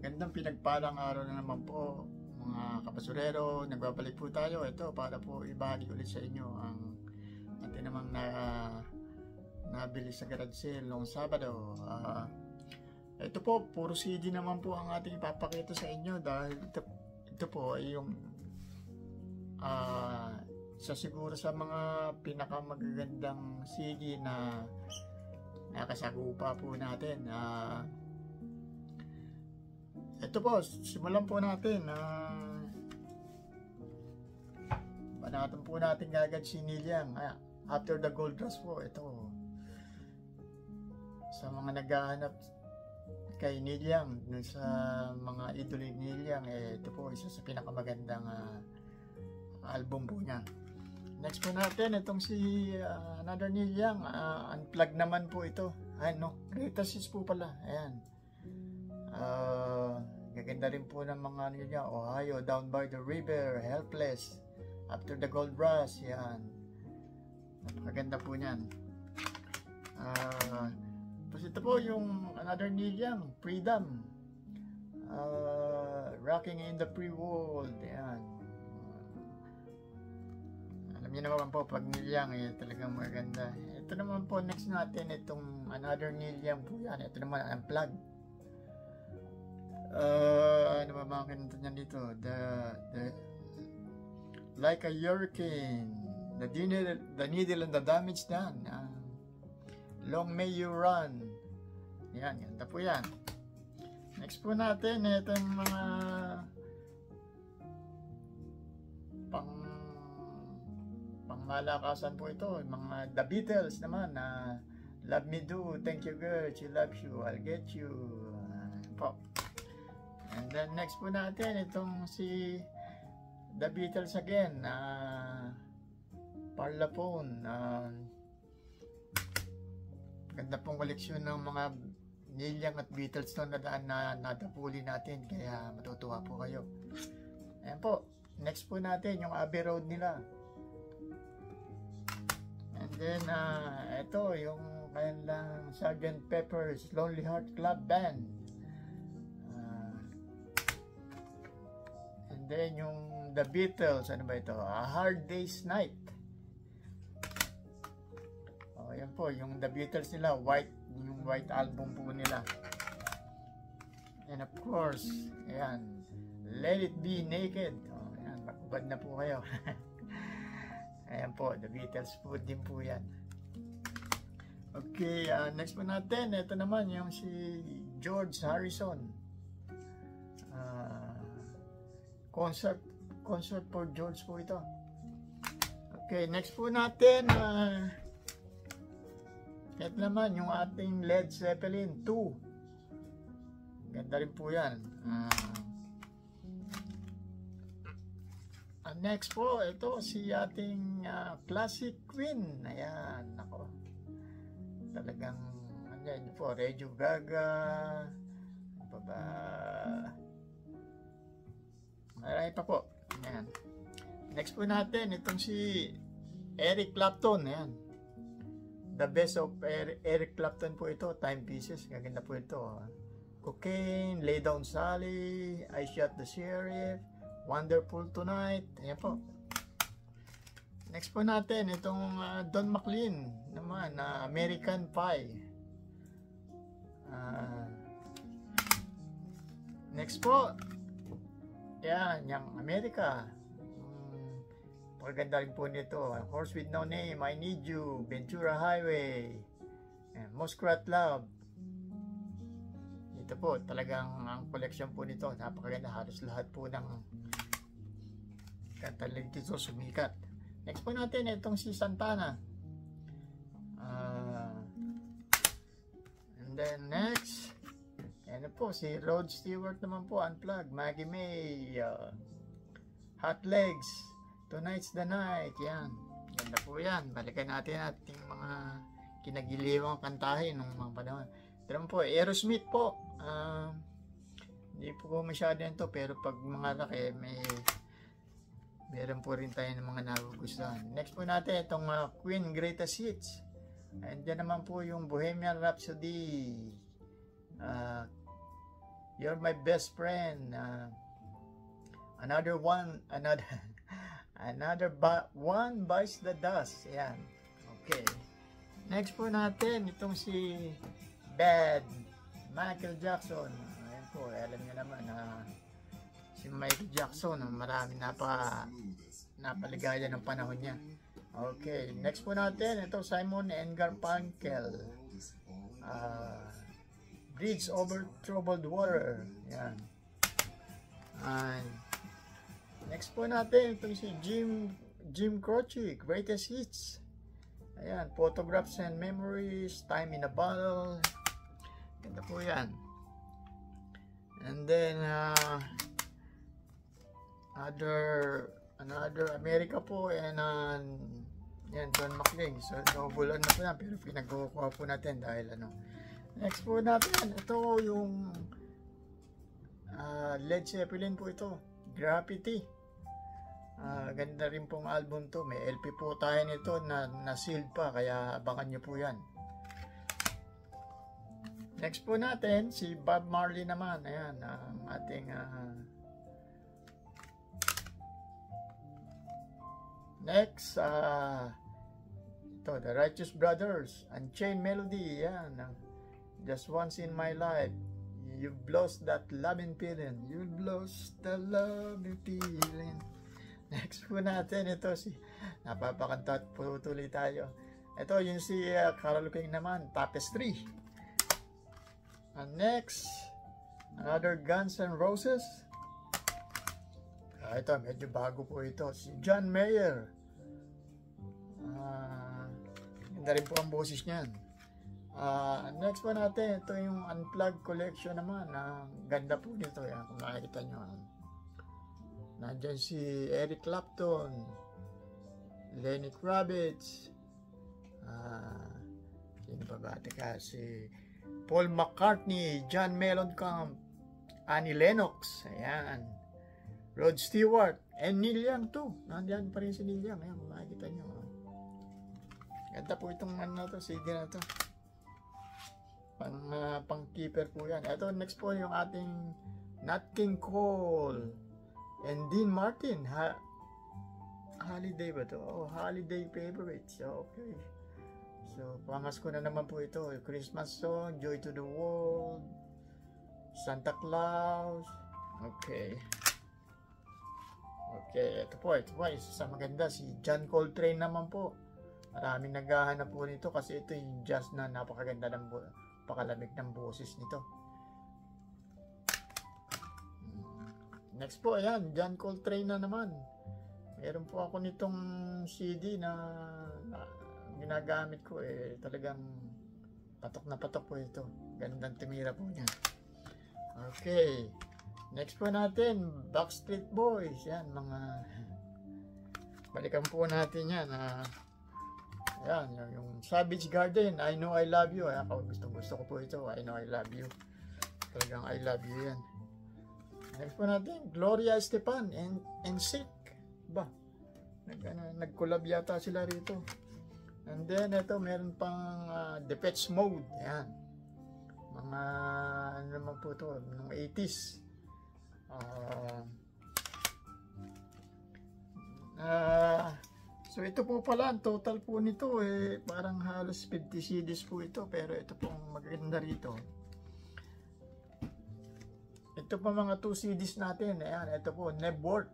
Magandang pinagpalang araw na naman po mga kabasurero. Nagbabalik po tayo ito para po ibahagi ulit sa inyo ang ating namang nabili sa garage sale noong Sabado. Ito po, puro CD naman po ang ating ipapakita sa inyo dahil ito po ay yung isa siguro sa mga pinakamagagandang CD na nakasagupa po natin. Ito po, simulan po natin. Banatan po natin agad si Neil Young. After the Gold Rush po, ito. Sa mga naghahanap kay Neil Young, sa mga idol ni Neil Young, ito po isa sa pinakamagandang album po niya. Next po natin, itong si another Neil Young. Unplugged naman po ito. Greatest Hits po pala. Ayan. Gaganda rin po ng mga ano niya, Ohio, Down by the River, Helpless, After the Gold Rush, yan. Napakaganda po niyan. Tapos ito po yung another Neil Young, Freedom, Rocking in the Free World, yan. Alam niyo naman po, pag Neil Young, talagang maganda. Ito naman po, next natin, itong another Neil Young po yan. Ito naman, Unplugged. Ano ba mga kinunta niyan dito? The Like a Hurricane, The Needle and the Damage Done, Long May You Run. Yan, ganda po yan. Next po natin, ito yung mga pangmalakasan po ito. Mga The Beatles naman, Love Me Do, Thank You Girl, She Loves You, I'll Get You. Po. And then next po natin itong si The Beatles again, Parlophone. Ganda pong koleksyon ng mga Neil Young at Beatles na natapuli natin, kaya matutuwa po kayo. Ayan po, next po natin yung Abbey Road nila. And then ito yung kanilang Sgt. Pepper's Lonely Heart Club Band. And then yung The Beatles, ano ba ito? A Hard Day's Night. Yan po, yung The Beatles nila, yung white album po nila. And of course, ayan, Let It Be Naked. Ayan, makubad na po kayo. Ayan po, The Beatles po din po yan. Okay, next po natin, ito naman yung si George Harrison. Concert for George po ito. Okay, next po natin, ito naman yung ating Led Zeppelin 2. Ganda rin po yan. Next po, ito si ating Classic Queen. Ayan, ako. Talagang, andyan po, Radio Gaga. Ano ba? Marami pa po. Ayan. Next po natin, itong si Eric Clapton. Ayan. The Best of Eric Clapton po ito. Timepieces. Gaganda po ito. Cocaine, Lay Down Sally, I Shot the Sheriff, Wonderful Tonight. Ayan po. Next po natin, itong Don McLean naman, American Pie. Next po, yan, yung America. Maganda rin po nito. Horse with No Name, I Need You, Ventura Highway, Muskrat Love. Ito po, talagang ang collection po nito, napakaganda. Halos lahat po ng kanta dito sumikat. Next po natin, itong si Santana. And then next, ano po, si Rod Stewart naman po, Unplugged, Maggie May, Hot Legs, Tonight's the Night, yan. Ganda po yan. Balikan natin ating mga kinagiliwang kantahin ng mga panahon. Ito naman po, Aerosmith po. Hindi po masyado nito, pero pag mga laki, meron po rin tayo ng mga nagugustuhan. Next po natin, itong Queen Greatest Hits. And dyan naman po yung Bohemian Rhapsody, You're My Best Friend. Another one, one bites the dust. Yan. Okay. Next po natin, itong si Bad, Michael Jackson. Ayan po, alam niyo naman na si Michael Jackson, marami napaligaya ng panahon niya. Okay, next po natin, ito Simon and Garfunkel. Bridge Over Troubled Water. Yan. And next po natin, ito si Jim Croce, Greatest Hits. Ayan, Photographs and Memories, Time in a Bottle. Ganda po yan. And then, another America po, and yan, Don McLean. So, bulan na po yan, pero pinagkukuha po natin dahil Next po natin, ito yung Led Zeppelin po ito, Graffiti. Ganda rin pong album to, may LP po tayo nito na sealed pa, kaya abangan nyo po yan. Next po natin, si Bob Marley naman. Ayan, ang ating next, ito, The Righteous Brothers, Unchained Melody. Yan, Just Once in My Life, You've Lost That Loving Feeling. You've lost the loving feeling. Next po natin, ito si, napapakanta po tuloy tayo. Ito yung si Carole King naman, Tapestry. And next, another Guns N' Roses. Ito, medyo bago po ito, si John Mayer. Ganda rin po ang boses niyan. Next po natin, ito yung Unplugged Collection naman. Ganda po nito, yan, kung makikita nyo. Nandyan si Eric Clapton, Lenny Kravitz, sino pa ba? Teka, si Paul McCartney, John Mellencamp, Annie Lennox, ayan, Rod Stewart, and Neil Young too. Nandyan pa rin si Neil Young, ayan, kung makikita nyo. Ganda po itong CD na to. Pang keeper po yan. Ito, next po yung ating Nat King Cole and Dean Martin. Holiday ba to? Oh, holiday favorites. Okay. So, pamasko na naman po ito. Christmas song, Joy to the World, Santa Claus. Okay. Okay, ito po, isa sa maganda, si John Coltrane naman po. Maraming naghahanap po nito kasi ito yung jazz na napakaganda ng pakalamig ng boses nito. Next po, ayan, John Coltrane na naman. Meron po ako nitong CD na ginagamit ko, talagang patok na patok po ito. Gandang timira po niya. Okay. Next po natin, Backstreet Boys. Yan, balikan po natin yan. Yan, yung Savage Garden, I Know I Love You. Gusto ko po ito, I Know I Love You. Talagang I Love You yan. Next po natin, Gloria Estefan and Sick. Ba? Nag-collab yata sila rito. And then, ito, meron pang Depeche Mode. Yan. Mga, ano naman po ito, ng 80s. So, ito po pala, ang total po nito, parang halos 50 CDs po ito. Pero ito pong maganda rito. Ito pa mga 2 CDs natin. Ayan, ito po, Nebworth.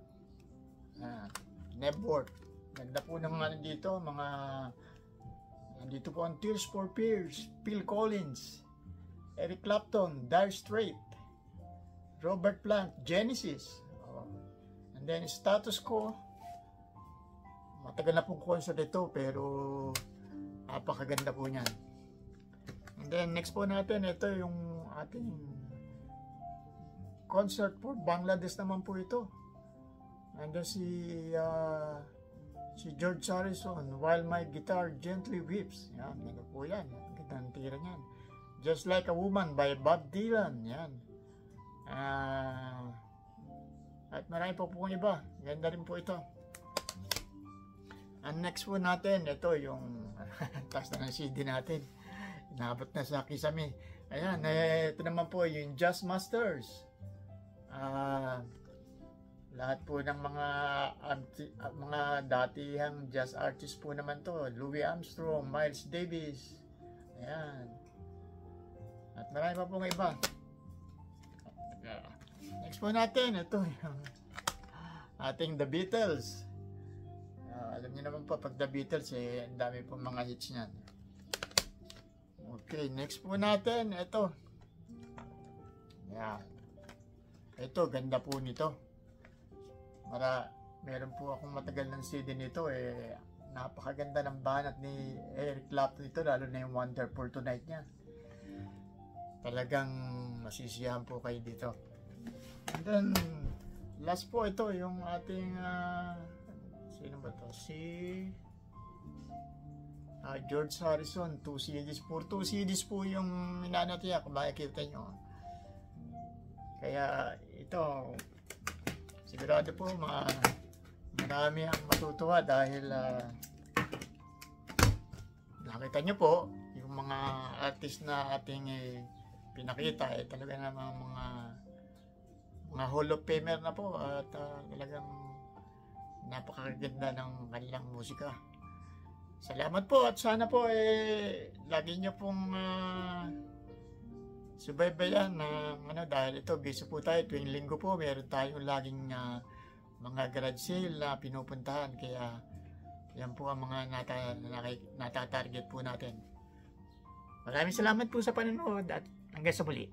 Nebworth. Ganda po ng mga dito, nandito po ang Tears for Fears, Phil Collins, Eric Clapton, Dire Straits, Robert Plant, Genesis. And then Status Quo. Matagal na pong concert ito, pero napakaganda po niyan. And then next po natin, ito yung ating concert for Bangladesh naman po ito. Nandiyan si George Harrison, While My Guitar Gently Weeps. Yan, ganda po yan. Ganda ng tira niyan. Just Like a Woman by Bob Dylan. Yan. At marami po pong iba. Ganda rin po ito. And next po natin, ito yung taas na ng CD natin. Inabot na sa kisame. Ayan, ito naman po yung Jazz Masters. Lahat po ng mga datihang jazz artist po naman to. Louis Armstrong, Miles Davis. Ayan. At marami pa pong iba. Next po natin, ito yung ating The Beatles. Alam niyo naman po, pag The Beatles, ang dami po mga hits niyan. Okay, next po natin, ito. Yan. Ito, ganda po nito. Meron po akong matagal ng CD nito, napakaganda ng banat ni Eric Clapton nito, lalo na yung Wonderful Tonight niya. Talagang masisiyahan po kayo dito. And then, last po ito, yung ating, sino ba to? George Harrison, 2 CDs. 2 CDs po yung minanatiya, kung makikita nyo. Kaya ito, sigurado po marami ang matutuwa dahil nakita nyo po yung mga artist na ating pinakita, talaga namang mga Hall of Famer na po at talagang napakaganda ng kanilang musika. Salamat po at sana po lagi nyo pong subaybayan dahil ito busy po tayo tuwing linggo po, meron tayong laging mga garage sale na pinupuntahan, kaya yan po ang mga natatarget po natin. Maraming salamat po sa panonood at hanggang sa muli.